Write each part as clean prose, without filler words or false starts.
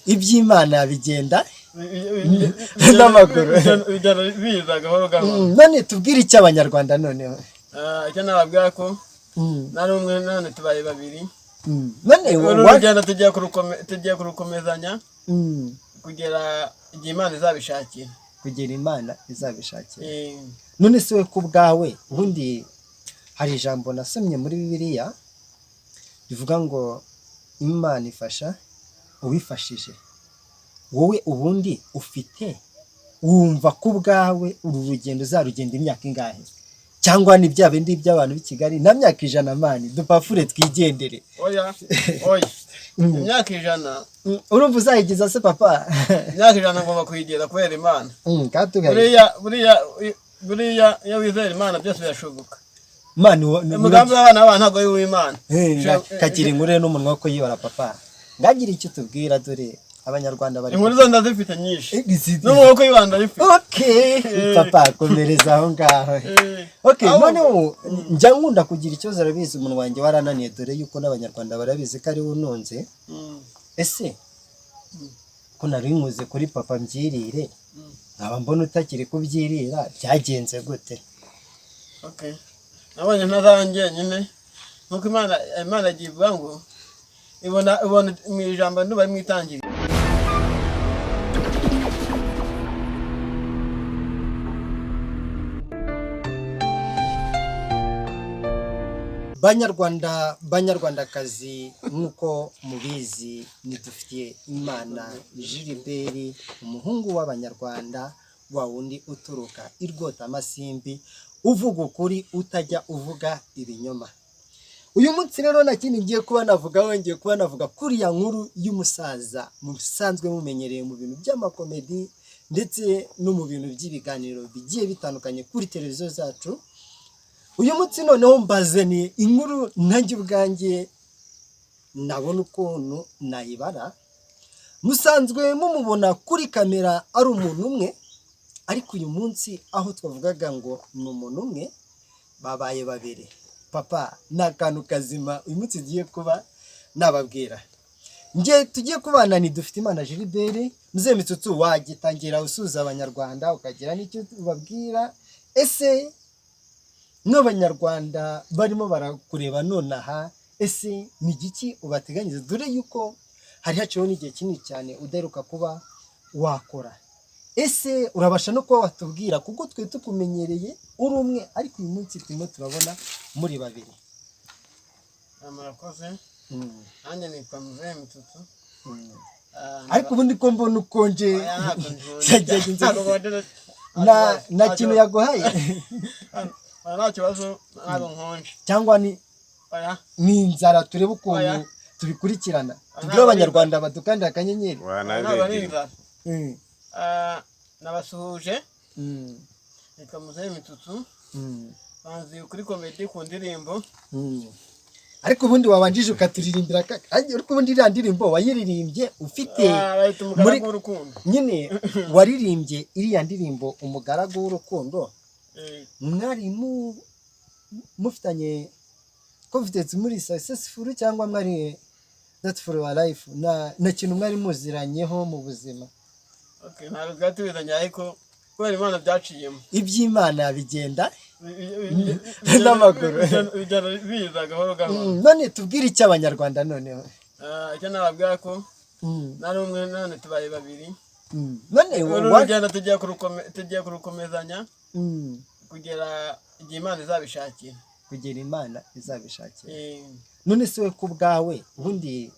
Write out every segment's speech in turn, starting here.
iby'Imana bigenda n'amaguru. biza gahoro gahoro. None tubwire icyo abanyarwanda noneho. Icyo nababwira ko nari umwe none tubaye babiri. None urugendo tugiye kurukomezanya kugera igihe Imana izabishakira. Kugera Imana izabishakira. None se we ku bwawe ubundi hari ijambo nasomye muri Bibiliya rivuga ngo Imana ifasha uwifashije. Wowe ubundi ufite wumva ku bwawe uru rugendo uzarugenda imyaka ingahe? Cyangwa ni bya bindi by'abantu b'i Kigali na myaka 100 mani dupafure twigendere? Oya imyaka 100 urumva uzayigiza se papa? Imyaka 100 ngomba kuyigera kubera Imana. buriya iyo wizera Imana byose birashoboka. Mani umugambi w'abana ntago y'Imana. Kakiri nkure n'umunwa ko yibara papa. Ngagira icyo tubwira dore abanyarwanda bari. Inkuru zo ndazifite nyinshi. N'umwuko y'Imana arifite. Okay papa komereza aho ngaho. Okay none njya nkunda kugira ikibazo arabizi umuntu wanjye warananiye dore yuko n'abanyarwanda barabizi ko ari unonze. Ese ko nari nkuze kuri papa mbyirire nkaba mbona utakiri kubyirira byagenze gute? Okay nabonye ntazanjye nyine nuko Imana ivuga ngo ibona mu ijambo nduba mwitangira. Banyarwandakazi nkuko mubizi nidufitiye Imana Gilbert umuhungu w'abanyarwanda wa wundi uturuka irwota amasimbi uvuga ukuri utajya uvuga ibinyoma. Uyu munsi rero nakindi ngiye kuba navuga kuri ya nkuru y'umusaza musanzwe mumenyereye mu bintu by'amakomedi ndetse no mu bintu by'ibiganiro bigiye bitandukanye kuri televiziyo zacu. Uyu munsi noneho mbazaniye inkuru nanjye ubwanjye nabona ukuntu nayibara. Musanzwe mumubona kuri kamera ari umuntu umwe, ariko uyu munsi aho twavugaga ngo ni umuntu umwe babaye babiri. Papa nakantu kazima uyu munsi giye kuba nababwira. Ngiye tugiye kubana ni dufite Imana Gilbert. Muze Mitsutsu wagitangira usuza abanyarwanda ukagira n'icyo ubabwira. Ese n'abanyarwanda barimo barakureba nonaha, ese ni giki ubateganyiriza dore yuko hari haciyeho n'igihe kinini cyane udaheruka kuba wakora? Ese urabasha no kuba watubwira kuko twe tukumenyereye uri umwe, ariko uyu munsi turimo turabona muri babiri. Murakoze. Nanjye nitwa Muzehe Mitsutsu. Ariko ubundi ko mbona ukonje na kintu yaguhaye. Nta kibazo ntabwo nkonje. Cyangwa ni inzara turebe ukuntu tubikurikirana. Tubwire abanyarwanda badukandira akanyenyeri. Nabasuhuje. Nitwa Muzehe Mitsutsu. Banzi kuri komedi ku ndirimbo. Ariko ubundi wabanjije ukaturirimbira ariko ubundi iriya ndirimbo wayiririmbye ufite muri urukundo. Nyine waririmbye iriya ndirimbo umugaragu w'urukundo. Mwari mufitanye confidence muri successful cyangwa mwari that for your life na kintu mwari muziranyeho mu buzima? Okay ntabwo bwatubizanye ariko kubera Imana byaciyemo. Iby'Imana bigenda n'amaguru. biza gahoro gahoro. None tubwire icyo abanyarwanda noneho. Icyo nababwira ko nari umwe none tubaye babiri. None urugendo tugiye kurukomezanya kugera igihe Imana izabishakira. Kugera Imana izabishakira. None se we ku bwawe ubundi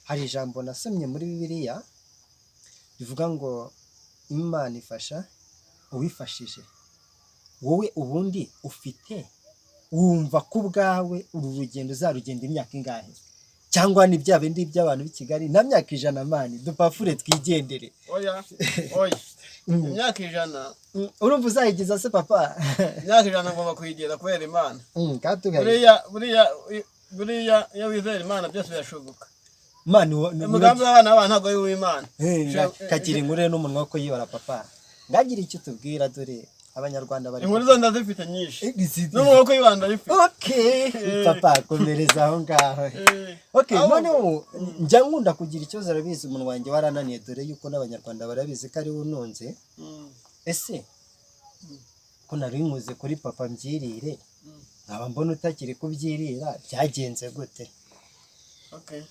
hari ijambo nasomye muri Bibiliya rivuga ngo Imana ifasha uwifashije. Wowe ubundi ufite wumva ku bwawe uru rugendo uzarugenda imyaka ingahe? Cyangwa ni bya bindi by'abantu b'i Kigali na myaka 100 mani dupafure twigendere? Oya imyaka 100 urumva uzayigiza se papa? Imyaka 100 ngomba kuyigera kubera Imana. buriya iyo wizera Imana byose birashoboka. Mani umugambi w'abana ntago y'Imana. Kakiri nkure n'umunwa ko yibara papa. Ngagira icyo tubwira dore abanyarwanda bari inkuru zo ndazifite nyinshi Izi- no mu maboko y'ibanda bifite okay papa komereza aho ngaho okay noneho njya nkunda kugira ikibazo arabizi umuntu wanjye warananiye dore yuko n'abanyarwanda barabizi ko ari unonze ese ko nari nkuze kuri papa mbyirire nkaba mbona utakiri kubyirira byagenze gute okay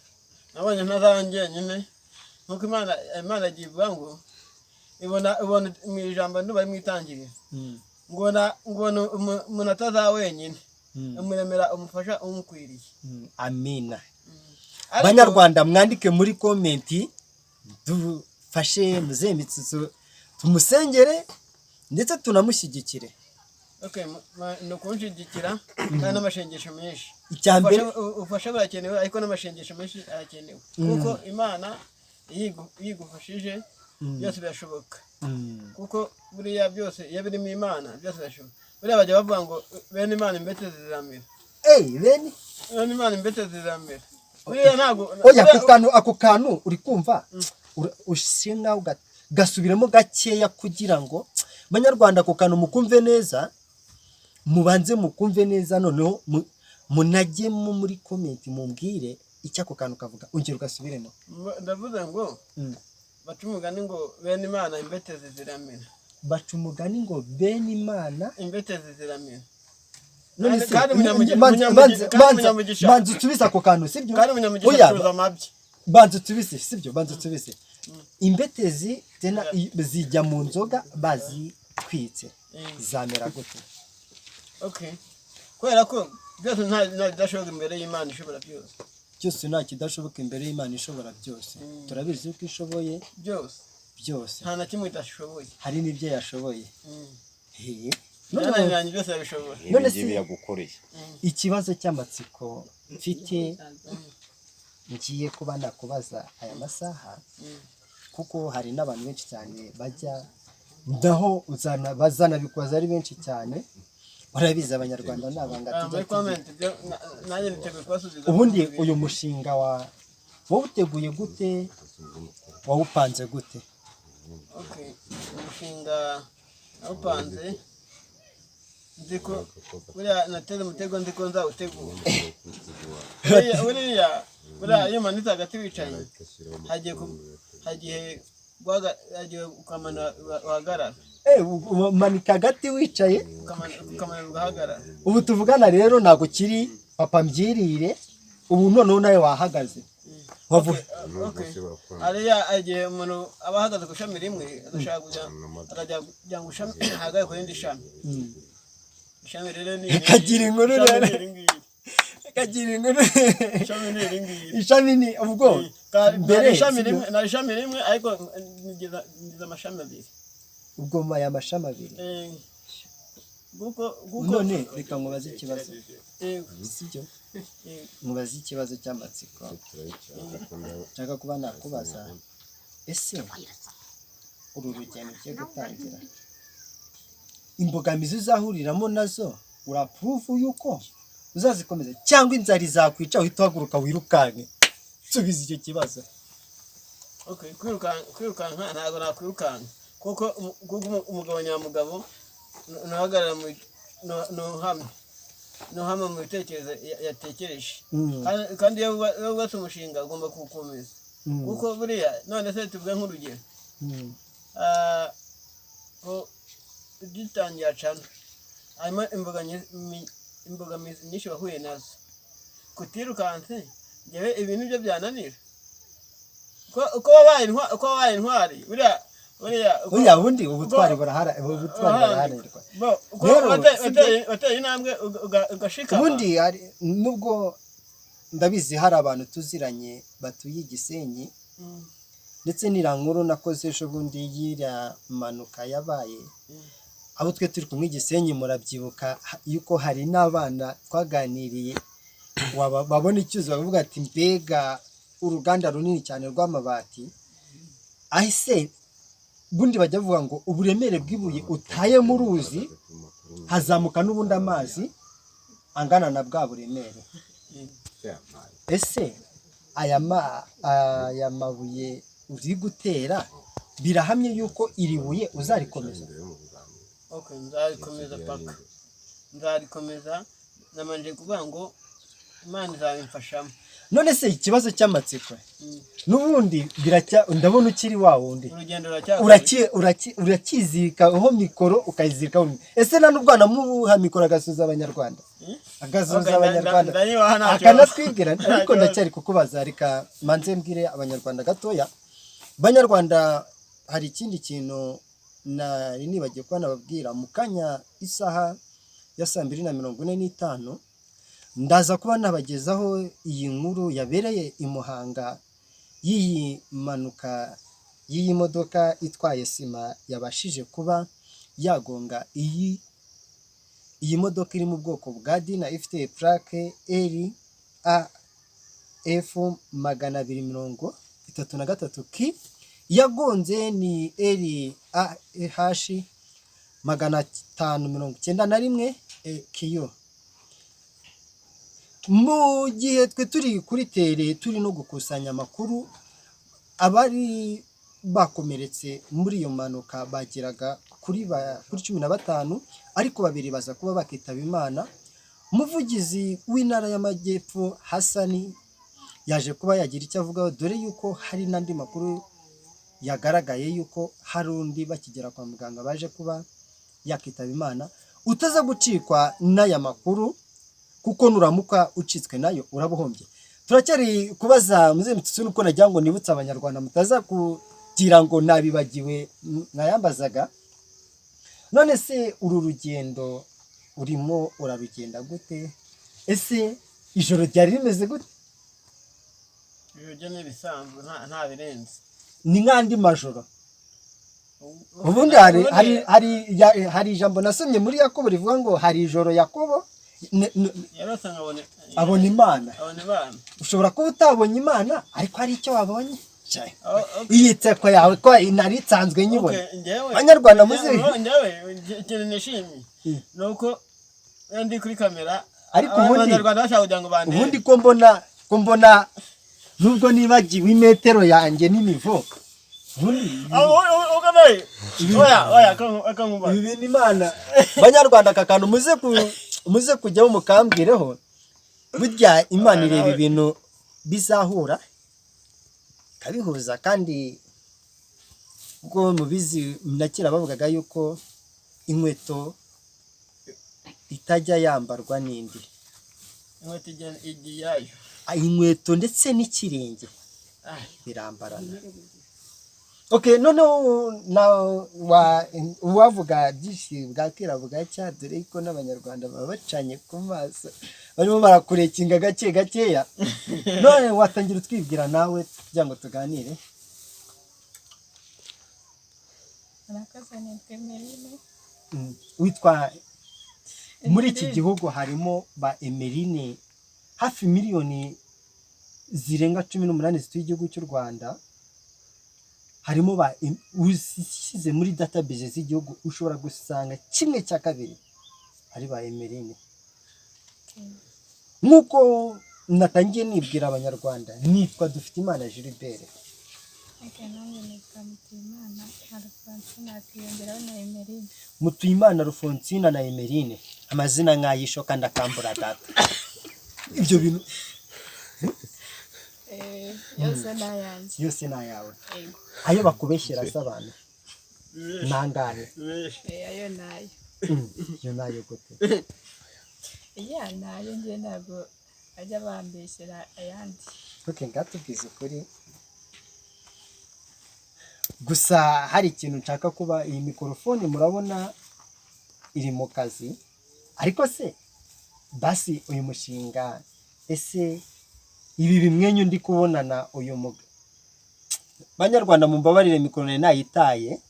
nabonye ntazanjye nyine nkuko imana igiye ivuga ngo ibona mu ijambo nduba rimwitangiriye ngona umuntu ataza wenyine umuremera umufasha umukwiriye amina abanyarwanda mwandike muri komenti dufashe muzemitsutso tumusengere ndetse tunamushyigikire okay no kunshigikira kandi n'amashengesho menshi icyambere ufasha burakenewe ariko n'amashengesho menshi arakenewe kuko imana yigufashije byose birashoboka kuko buriya byose iyo birimo imana byose birashoboka buriya bajya bavuga ngo bene imana imbete ziramera bene imana imbete ziramera buriya ntabwo oya ako kantu uri kumva ushinga ugasubiramo gakeya kugira ngo abanyarwanda ako kantu mukumve neza mubanze mukumve neza noneho munajyemo muri komenti mumbwire icyo ako kantu kavuga ongera ugasubiremo ndavuze ngo baca umugani ngo bene imana imbete ziramera baca umugani ngo bene imana imbete ziramera none se banza utubize ako kantu sibyo kandi umunyamugisha acuruza amabyi banza utubize sibyo banza utubize imbetezi tena zijya mu nzoga bazitwitse zamera gute okay kubera ko byose nta bidashoboka imbere y'Imana ishobora byose cyose nta kidashoboka imbere y'Imana ishobora byose turabizi ko ishoboye byose nta na kimwe idashoboye hari n'ibyo yashoboye none byose yabishobora none se yagukoreye ikibazo cy'amatsiko mfite ngiye kuba nakubaza aya masaha kuko hari n'abantu benshi cyane bajya ndaho bazanabikoza ari benshi cyane urabizi abanyarwanda n'abanga ubundi uyu mushinga wowe uteguye gute wawupanze gute okay umushinga nawupanze ndiko buriya nateze umutego ndiko nzawutegura buriya iyo manitse hagati wicaye hagiye ukamana wahagarara umanika hagati wicaye ukamana ugahagarara ubu tuvugana rero ntabwo kiri papa mbyirire ubu noneho nawe wahagaze ariya agiye umuntu aba ahagaze ku ishami rimwe adashaka akajya kugira ngo ishami ahagaze ku rindi shami ishami rero ni kagira inkuru rero kagira inkuru ishami ni ubwo mbere ishami rimwe ariko ngize amashami abiri ubwo maya amashami abiri none reka nkubaze ikibazo sibyo nkubaze ikibazo cy'amatsiko nshaka kuba nakubaza ese uru rugendo ugiye gutangira imbogamizi uzahuriramo nazo urapuruvu yuko uzazikomeza cyangwa inzara izakwica uhita uhaguruka wirukanke subiza icyo kibazo kwirukanka ntabwo nakwirukanka kuko umugabo nyamugabo ntuhagarara ntuhame mu bitekerezo yatekereje kandi iyo wubatse umushinga ugomba kuwukomeza kuko buriya none se tuvuge nk'urugero ugitangira cana harimo imbogamizi nyinshi wahuye nazo kutirukanse njyewe ibintu byo byananira uko wabaye intwari buriya bundi ubutwari buraharanirwa wateye intambwe ugashikama ubundi nubwo ndabizi hari abantu tuziranye batuye Gisenyi ndetse n'irankuru nakoze ejo bundi y'iriya manuka yabaye abo twe turi kumwe Gisenyi murabyibuka yuko hari n'abana twaganiriye babona icyuzo bavuga ati mbega uruganda runini cyane rw'amabati ahise bundi bajya bavuga ngo uburemere bw'ibuye utaye mu ruzi hazamuka n'ubundi amazi angana na bwa buremere ese aya mabuye uri gutera birahamye yuko iri buye uzarikomeza okay, nzabikomeza paka, nzarikomeza. Namanje kuvuga ngo Imana izabimfashamo. none se ikibazo cy'amatsiko n'ubundi ndabona ukiri wa wundi Urugendo ruracyakomeje. urakizirikaho mikoro ukayizirikaho. Ese nta n'ubwana muha mikoro agasuza abanyarwanda agazuza abanyarwanda akanatwibwira. Ariko ndacyari kukubaza, reka manze mbwire abanyarwanda gatoya. Banyarwanda, hari ikindi kintu nari nibagiye kuba nababwira. Mu kanya isaha ya 2:45 ndaza kuba nabagezaho iyi nkuru yabereye i Muhanga y'iyi manuka y'iyi modoka itwaye sima yabashije kuba yagonga iyi modoka iri mu bwoko bwa Dina ifite plaque RAF 233 K. Yagonze ni RAH 591 kiyo. Mu gihe twe turi kuri tere turi no gukusanya amakuru, abari bakomeretse muri iyo manuka bageraga kuri 15, ariko babiri baza kuba bakitaba Imana. Umuvugizi w'intara y'Amajyepfo Hasani yaje kuba yagira icyo avugaho, dore yuko hari n'andi makuru yagaragaye yuko hari undi bakigera kwa muganga baje kuba yakitaba Imana. Utaza gucikwa n'aya makuru, kuko nuramuka ucitswe nayo urabuhombye. Turacyari kubaza muze Mututsi nuko nagira ngo nibutse abanyarwanda mutaza kugira ngo nabibagiwe nkayambazaga. None se uru rugendo urimo urarugenda gute? Ese ijoro ryari rimeze gute? Ibyo ni bisanzwe, nta birenze. Ni nk'andi majoro. Ubundi hari ijambo nasomye muri Yakobo rivuga ngo hari ijoro Yakobo abona Imana. Ushobora kuba utabonye Imana, ariko hari icyo wabonye. Iyitseko yawe ko inari nsanzwe nyibona. Abanyarwanda muzi ikintu nishimye nuko ndi kuri kamera, ariko abanyarwanda bashaka kugira ngo bandebe. Ubundi ko mbona nubwo nibagiwe imetero yanjye n'imivo. Ibi ni Imana. Banyarwanda, aka kantu muze kujyaho mukambwireho. Burya Imana ireba ibintu bizahura kabihuza, kandi ubwo mubizi nakira bavugaga yuko inkweto itajya yambarwa n'indi. Inkweto igiyayo. Inkweto ndetse n'ikirenge birambarana. Okay, noneho wavuga byinshi bwakira bugacya, dore ko n'abanyarwanda baba bacanye ku maso barimo barakurekinga gakeya. None watangira utwibwira nawe kugira ngo tuganire. Witwa muri iki gihugu harimo ba Emeline hafi miliyoni zirenga 18 zituye igihugu cy'u Rwanda. Harimo usize muri database z'igihugu ushobora gusanga 1/2 ari ba Emeline. Nuko natangiye nibwira abanyarwanda, nitwa Dufitiyimana Gilbert. Mutuyimana Rufonsina na Emeline, amazina nkayisho kandi akambura data. Ibyo bintu yose nayawe. Ayo bakubeshyera s'abantu nangane. Ayo nayo. Yo nayo gute? Nayo ngiye ntabwo ajya bambeshyera ayandi. Okay, ngatubwiza ukuri. Gusa hari ikintu nshaka kuba, iyi mikrofone murabona iri mu kazi, ariko se basi uyu mushinga, ese ibi bimwenyu ndi kubonana uyu Banyarwanda mumbabarire mikrofone nayitaye.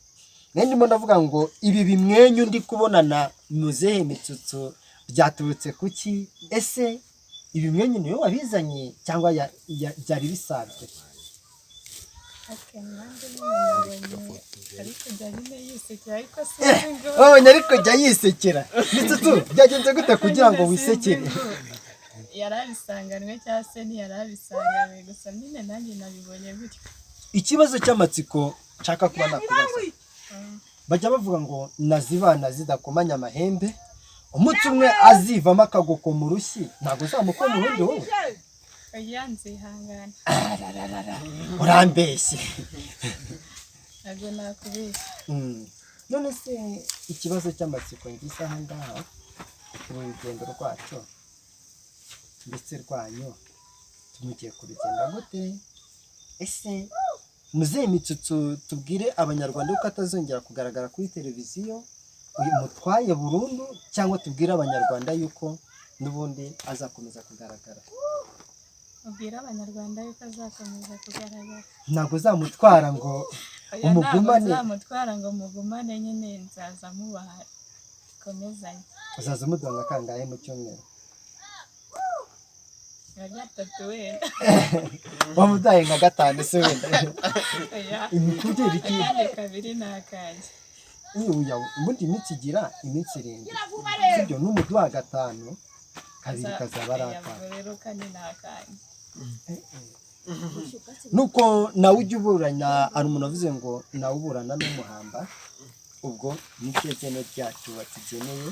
Ndimo ndavuga ngo ibi bimwenyu ndi kubonana Muzehe Mitsutsu byaturutse kuki? Ese ibi bimwenyu niyo wabizanye cyangwa byari bisanzwe? Ariko jya yisekera. Mitsutsu byagenze gute kugira ngo wisekere? Yarabisanganwe cyangwa se ntiyarabisanganwe, gusa nyine nanjye nabibonye gutyo. Ikibazo cy'amatsiko nshaka kuba nakubaza. bajya bavuga ngo nazibana zidakomanya amahembe, umutsi umwe azivamo akagoko mu rushyi ntabwo uzamukoma urundi wowe. oya nzihangana urambeshye. ntabwo nakubeshya. none se ikibazo cy'amatsiko ngize aha ngaha mu rugendo rwacu ndetse rwanyu tumugiye kurugenda gute? ese muzehe Mitsutsu tubwire abanyarwanda yuko atazongera kugaragara kuri televiziyo uyu mutwaye burundu, cyangwa tubwire abanyarwanda yuko n'ubundi azakomeza kugaragara? ubwira abanyarwanda yuko azakomeza kugaragara. ntabwo uzamutwara ngo oya umugumane? ntabwo nzamutwara ngo mugumane, nyine nzaza mubaha komezanye. uzaza umuduha nka kangahe mu cyumweru? nka gatatu wenda. wamudaye nka gatanu se wenda? oya imikugire iki? akandi kabiri ni akanjye. ubundi iminsi igira iminsi 7, sibyo? n'umuduha gatanu, kabiri kazaba ari akantu. rero kane ni akanjye. nuko nawe ujya uburana, hari umuntu wavuze ngo nawe uburana n'umuhamba. ubwo nicyo geno ryacu batugeneye.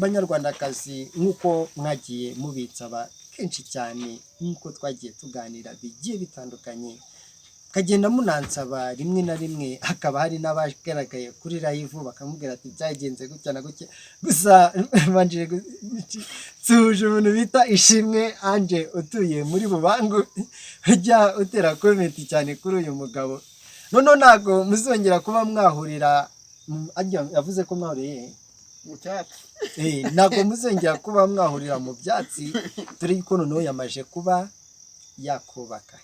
banyarwandakazi, nk'uko mwagiye mubitsa kenshi cyane, nk'uko twagiye tuganira bigiye bitandukanye, kagenda munansaba rimwe na rimwe, hakaba hari n'abagaragaye kuri live bakamubwira ati byagenze gutya na gutya. gusa banjire tuje umuntu bita Ishimwe Ange utuye muri Bubangu, ujya utera comment cyane kuri uyu mugabo. noneho ntago muzongera kuba mwahurira, yavuze ko mwahuriye mu cyatsi. ntago muzongera kuba mwahurira mu byatsi, dore ko noneho yamaje kuba yakubaka.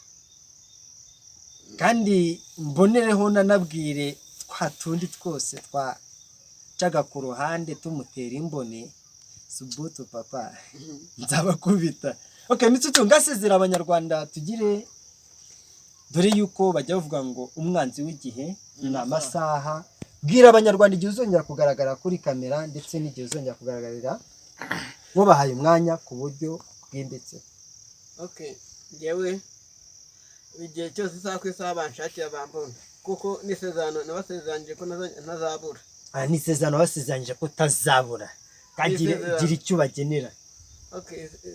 kandi mbonereho nanabwire twa tundi twose twacaga ku ruhande tumutera imbone, subutu papa nzabakubita. Mitsutsu ngasezera abanyarwanda tugire, dore yuko bajya bavuga ngo umwanzi w'igihe ni amasaha. bwira abanyarwanda igihe uzongera kugaragara kuri kamera, ndetse n'igihe uzongera kugaragarira wabahaye umwanya ku buryo bwimbitse. ngewe igihe cyose isaha ku isaha banshakira bambona, kuko n'isezerano nabasezeranyije ko ntazabura. n'isezerano basezeranyije ko utazabura, gira icyo bagenera.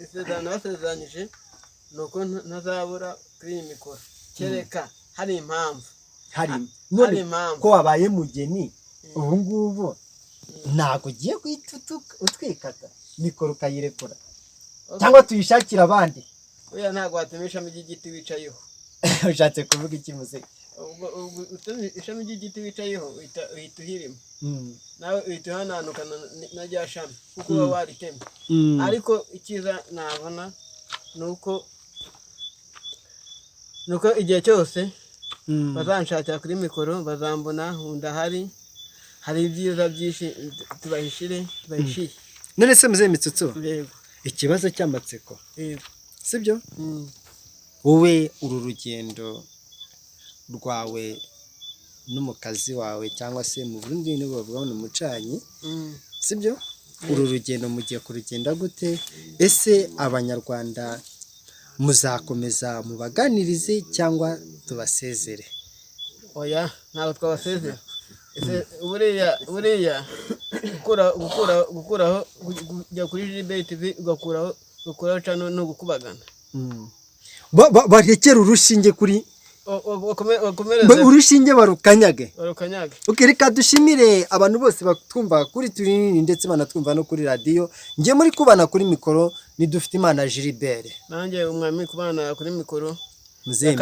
isezerano basezeranyije ni uko ntazabura kuri iyi mikoro, kereka hari impamvu. none ko wabaye mugeni ubu ngubu ntabwo ugiye guhita utwikata mikoro ukayirekura, cyangwa tuyishakira abandi? oya ntabwo watema ishami ry'igiti wicayeho. ushatse kuvuga iki muzehe? ishami ry'igiti wicayeho uhita uhirima, nawe uhita uhananukana na rya shami kuko uba waritemye. ariko icyiza nabona ni uko igihe cyose bazanshakira kuri mikoro bazambona, ndahari, hari ibyiza byinshi tubahishiye. none se muzehe Mitsutsu, ikibazo cy'amatsiko, sibyo? wowe uru rugendo rwawe n'umukazi wawe, cyangwa se mu Burundi nibo bavuga ngo ni umucanyi, sibyo? uru rugendo mugiye kurugenda gute? ese abanyarwanda muzakomeza mubaganirize cyangwa tubasezere? oya ntabwo twabasezera. buriya gukuraho kujya kuri JBL TV ugakuraho cano no gukubagana. barekera urushinge kuri urushinge barukanyage. reka dushimire abantu bose batwumva kuri Turinini ndetse banatwumva no kuri radiyo. njye muri kubana kuri mikoro ni Duftimana Gilbert, nanjye umwami kubana kuri mikoro muzehe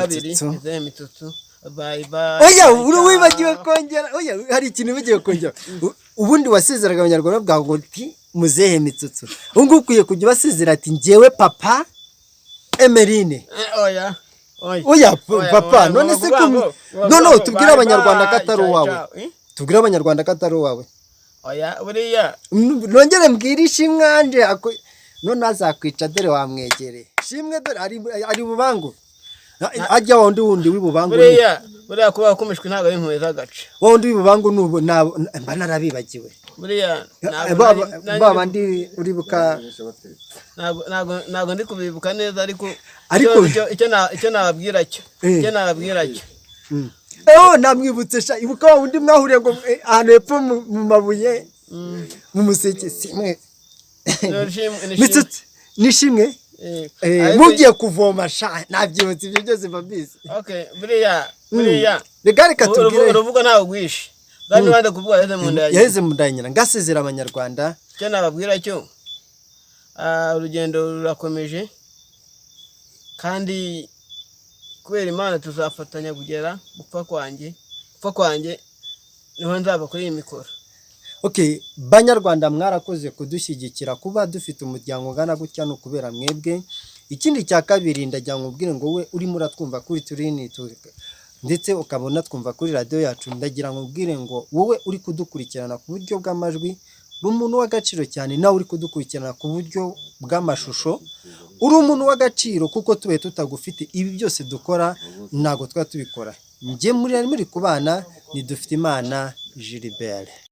Mitsutsu. Bye bye. oya wibagiwe kongera, oya hari ikintu wibagiwe kongera. ubundi wasezeraga abanyarwanda bwa ngo muzehe Mitsutsu, ubu ngubu ukwiye kujya basezera ati njyewe papa Emeline. oya papa, none se none tubwire abanyarwanda ko atari uwawe, tubwire abanyarwanda ko atari uwawe. oya buriya nongere mbwire Ishimwe Ange none azakwica, dore wamwegereye. Ishimwe dore ari Bubangu, ajya wundi w'ibubangu. buriya kuba kumishwe ntabwo ari impuhwe z'agace. wundi w'ibubangu n'ubu mba narabibagiwe. buriya babandi uribuka, ntabwo ndi kubibuka neza, ariko icyo nababwira cyo namwibutse sha ibuka wa wundi mwahuriye ngo ahantu hepfo mu mabuye mu museke simwe nishimwe mugiye kuvoma sha nabyibutse ibyo byose babizi. Okay, buriya reka tubwire uruvuga ntawe gwishe kandi wanda kuvuga yaheze mu nda nyina ngasezera abanyarwanda cyo nababwira cyo urugendo rurakomeje kandi kubera Imana tuzafatanya kugera gupfa kwanjye niho nzaba kuri iyi mikoro. Okay, banyarwanda mwarakoze kudushyigikira kuba dufite umuryango ungana gutya no kubera mwebwe. Ikindi cya kabiri ndagira ngo ubwire ngo we urimo uratwumva kuri Turini ndetse ukabona twumva kuri radio yacu, ndagira ngo ubwire ngo wowe uri kudukurikirana ku buryo bw'amajwi umuntu w'agaciro cyane, nawe uri kudukurikirana ku buryo bw'amashusho uri umuntu w'agaciro, kuko tube tutagufite ibi byose dukora ntago twa tubikora. Njye muri kubana ni Dufite Imana Gilbert.